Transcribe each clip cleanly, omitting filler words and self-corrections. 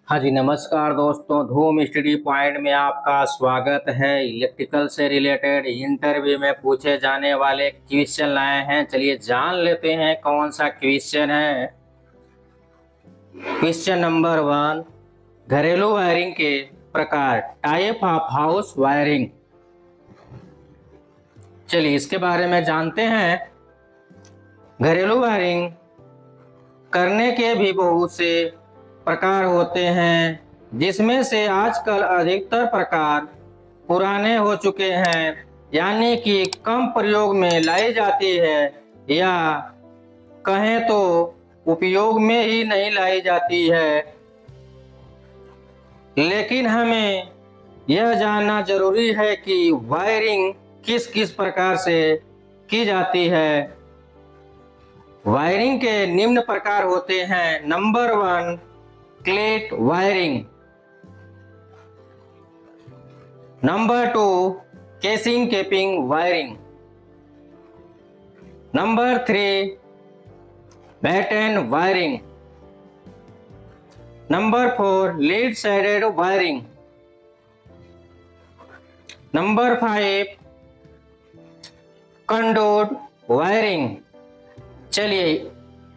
हाँ जी, नमस्कार दोस्तों। धूम स्टडी पॉइंट में आपका स्वागत है। इलेक्ट्रिकल से रिलेटेड इंटरव्यू में पूछे जाने वाले क्वेश्चन लाए हैं। चलिए जान लेते हैं कौन सा क्वेश्चन है। क्वेश्चन नंबर 1, घरेलू वायरिंग के प्रकार, टाइप ऑफ हाउस वायरिंग। चलिए इसके बारे में जानते हैं। घरेलू वायरिंग करने के भी बहुत से प्रकार होते हैं, जिसमें से आजकल अधिकतर प्रकार पुराने हो चुके हैं, यानी कि कम प्रयोग में लाई जाती है, या कहें तो उपयोग में ही नहीं लाई जाती है। लेकिन हमें यह जानना जरूरी है कि वायरिंग किस किस प्रकार से की जाती है। वायरिंग के निम्न प्रकार होते हैं। Number 1, cleat wiring. Number 2, casing capping wiring. Number 3, batten wiring. Number 4, lead sheathed wiring. Number 5, conduit wiring. चलिए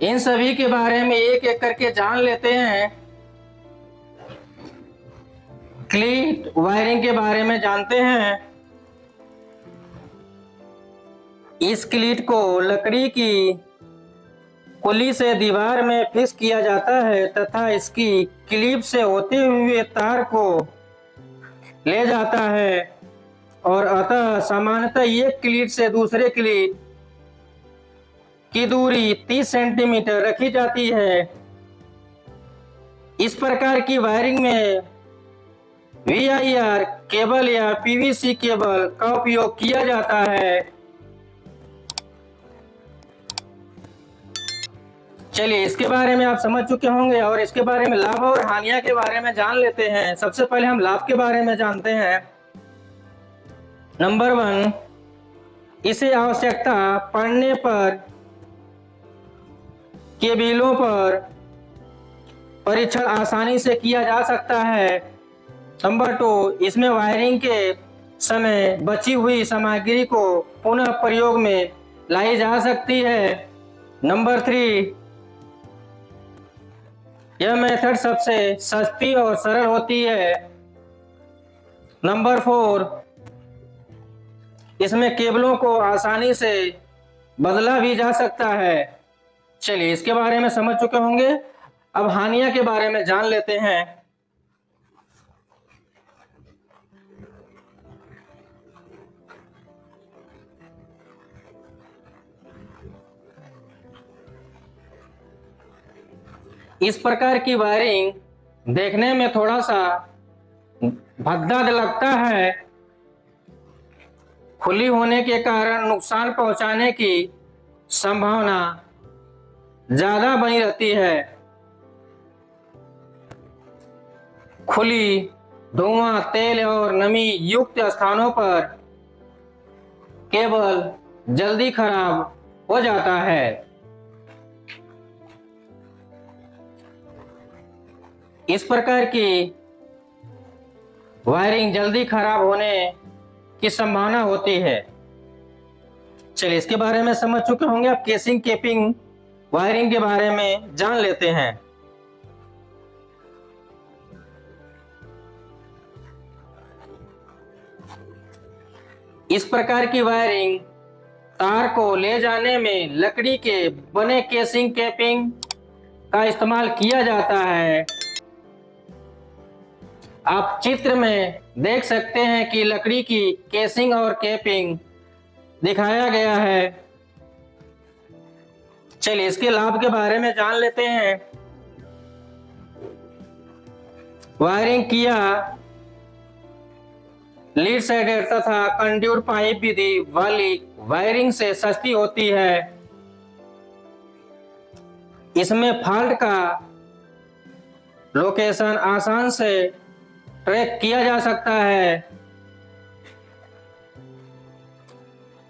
इन सभी के बारे में एक एक करके जान लेते हैं। क्लीट वायरिंग के बारे में जानते हैं। इस क्लीट को लकड़ी की कुली से दीवार में फिक्स किया जाता है तथा इसकी क्लिप से होते हुए तार को ले जाता है, और अतः सामान्यतः एक क्लीट से दूसरे क्लीट की दूरी 30 सेंटीमीटर रखी जाती है। इस प्रकार की वायरिंग में VIR केबल या PVC केबल का उपयोग किया जाता है। चलिए इसके बारे में आप समझ चुके होंगे, और इसके बारे में लाभ और हानियां के बारे में जान लेते हैं। सबसे पहले हम लाभ के बारे में जानते हैं। नंबर 1, इसे आवश्यकता पड़ने पर केबिलों पर परीक्षण आसानी से किया जा सकता है। नंबर 2, इसमें वायरिंग के समय बची हुई सामग्री को पुनः प्रयोग में लाई जा सकती है। नंबर 3, यह मेथड सबसे सस्ती और सरल होती है। नंबर 4, इसमें केबलों को आसानी से बदला भी जा सकता है। चलिए इसके बारे में समझ चुके होंगे। अब हानियां के बारे में जान लेते हैं। इस प्रकार की वायरिंग देखने में थोड़ा सा भद्दा लगता है। खुली होने के कारण नुकसान पहुंचाने की संभावना ज्यादा बनी रहती है। खुली, धुआं, तेल और नमी युक्त स्थानों पर केबल जल्दी खराब हो जाता है। इस प्रकार की वायरिंग जल्दी खराब होने की संभावना होती है। चलिए इसके बारे में समझ चुके होंगे। अब केसिंग केपिंग वायरिंग के बारे में जान लेते हैं। इस प्रकार की वायरिंग तार को ले जाने में लकड़ी के बने केसिंग केपिंग का इस्तेमाल किया जाता है। आप चित्र में देख सकते हैं कि लकड़ी की केसिंग और केपिंग दिखाया गया है। चलिए इसके लाभ के बारे में जान लेते हैं। वायरिंग किया लीड साइडेड तथा कंड्यूट पाइप विधि वाली वायरिंग से सस्ती होती है। इसमें फॉल्ट का लोकेशन आसान से ट्रैक किया जा सकता है।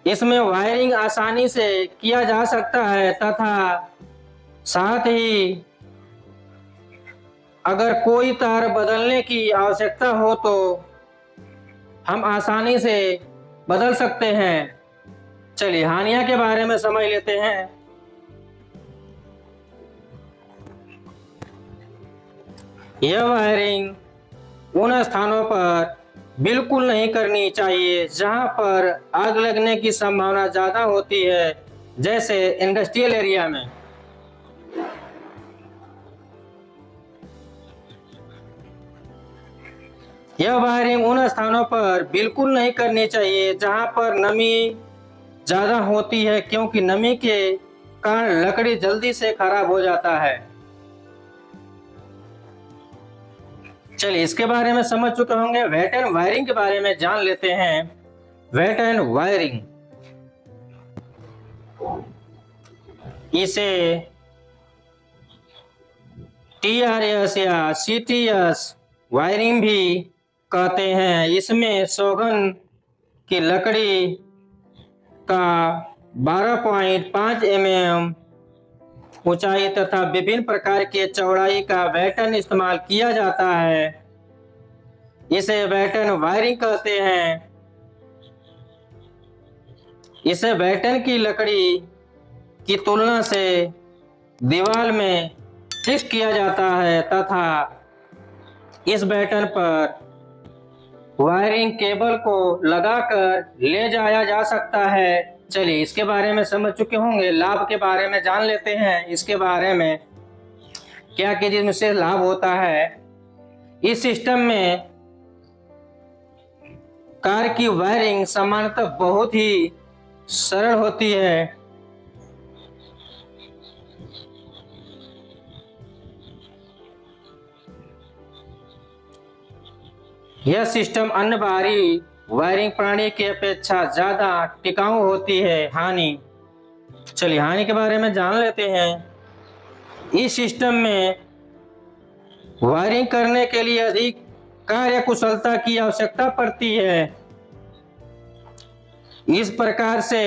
इसमें वायरिंग आसानी से किया जा सकता है तथा साथ ही अगर कोई तार बदलने की आवश्यकता हो तो हम आसानी से बदल सकते हैं। चलिए हानियां के बारे में समझ लेते हैं। यह वायरिंग उन स्थानों पर बिल्कुल नहीं करनी चाहिए जहां पर आग लगने की संभावना ज़्यादा होती है, जैसे इंडस्ट्रियल एरिया में। यह वायरिंग उन स्थानों पर बिल्कुल नहीं करनी चाहिए जहां पर नमी ज़्यादा होती है, क्योंकि नमी के कारण लकड़ी जल्दी से खराब हो जाता है। चलिए इसके बारे में समझ चुके होंगे। वेट एंड वायरिंग के बारे में जान लेते हैं। वेट एंड वायरिंग, इसे TRS या CTS वायरिंग भी कहते हैं। इसमें सौगन की लकड़ी का 12.5 mm ऊंचाई तथा विभिन्न प्रकार के चौड़ाई का बैटन इस्तेमाल किया जाता है। इसे बैटन वायरिंग कहते हैं। इसे बैटन की लकड़ी की तुलना से दीवार में फिक्स किया जाता है तथा इस बैटन पर वायरिंग केबल को लगाकर ले जाया जा सकता है। चलिए इसके बारे में समझ चुके होंगे। लाभ के बारे में जान लेते हैं। इसके बारे में क्या क्या जिनसे लाभ होता है। इस सिस्टम में कार की वायरिंग सामान्यतः बहुत ही सरल होती है। यह सिस्टम अन्य बाहरी वायरिंग प्रणाली की अपेक्षा ज्यादा टिकाऊ होती है। हानि, चलिए हानि के बारे में जान लेते हैं। इस सिस्टम में वायरिंग करने के लिए अधिक कार्य कुशलता की आवश्यकता पड़ती है। इस प्रकार से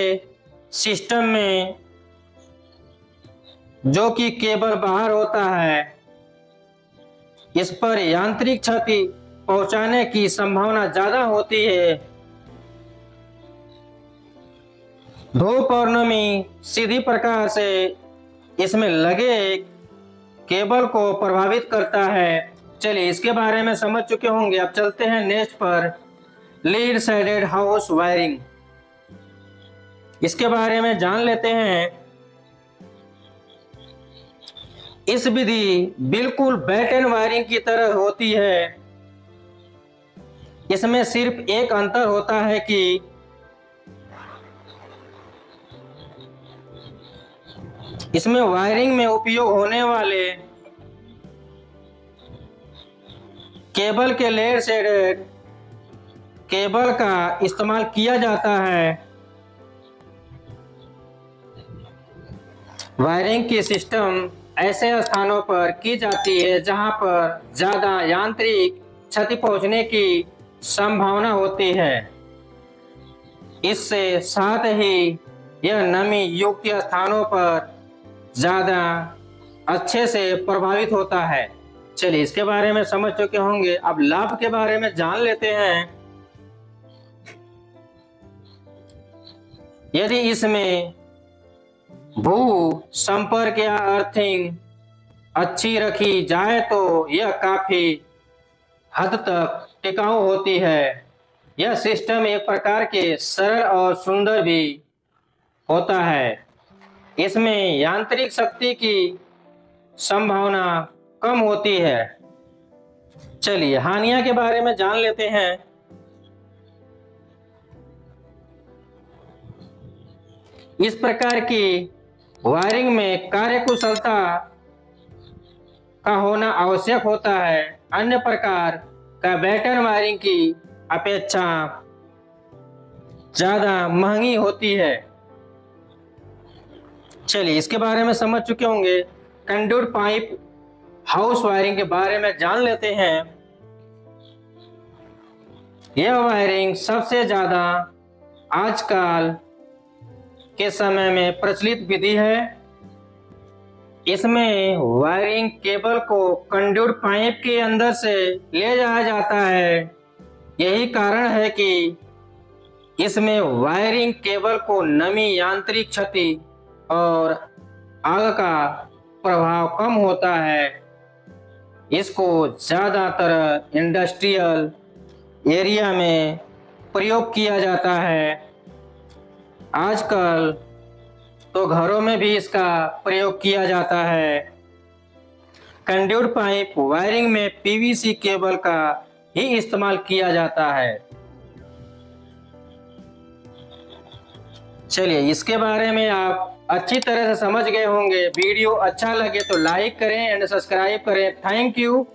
सिस्टम में जो कि केबल बाहर होता है, इस पर यांत्रिक क्षति पहुंचाने की संभावना ज्यादा होती है। धूप और नमी सीधी प्रकार से इसमें लगे केबल को प्रभावित करता है। चलिए इसके बारे में समझ चुके होंगे। अब चलते हैं नेक्स्ट पर, लीड साइडेड हाउस वायरिंग। इसके बारे में जान लेते हैं। इस विधि बिल्कुल बैटन वायरिंग की तरह होती है। इसमें सिर्फ एक अंतर होता है कि इसमें वायरिंग में उपयोग होने वाले केबल के लेड शेडेड केबल का इस्तेमाल किया जाता है। वायरिंग की सिस्टम ऐसे स्थानों पर की जाती है जहां पर ज्यादा यांत्रिक क्षति पहुंचने की संभावना होती है। इससे साथ ही यह नमी युक्त स्थानों पर ज्यादा अच्छे से प्रभावित होता है। चलिए इसके बारे में समझ चुके होंगे। अब लाभ के बारे में जान लेते हैं। यदि इसमें भू संपर्क या अर्थिंग अच्छी रखी जाए तो यह काफी हद तक टिकाऊ होती है। यह सिस्टम एक प्रकार के सरल और सुंदर भी होता है। इसमें यांत्रिक शक्ति की संभावना कम होती है। चलिए हानियां के बारे में जान लेते हैं। इस प्रकार की वायरिंग में कार्यकुशलता का होना आवश्यक होता है। अन्य प्रकार का बैटन वायरिंग की अपेक्षा ज्यादा महंगी होती है। चलिए इसके बारे में समझ चुके होंगे। कंडक्ट पाइप हाउस वायरिंग के बारे में जान लेते हैं। यह वायरिंग सबसे ज्यादा आजकल के समय में प्रचलित विधि है। इसमें वायरिंग केबल को कंड्यूट पाइप के अंदर से ले जाया जाता है। यही कारण है कि इसमें वायरिंग केबल को नमी, यांत्रिक क्षति और आग का प्रभाव कम होता है। इसको ज़्यादातर इंडस्ट्रियल एरिया में प्रयोग किया जाता है। आजकल तो घरों में भी इसका प्रयोग किया जाता है। कंड्यूट पाइप वायरिंग में पीवीसी केबल का ही इस्तेमाल किया जाता है। चलिए, इसके बारे में आप अच्छी तरह से समझ गए होंगे। वीडियो अच्छा लगे तो लाइक करें एंड सब्सक्राइब करें। Thank you.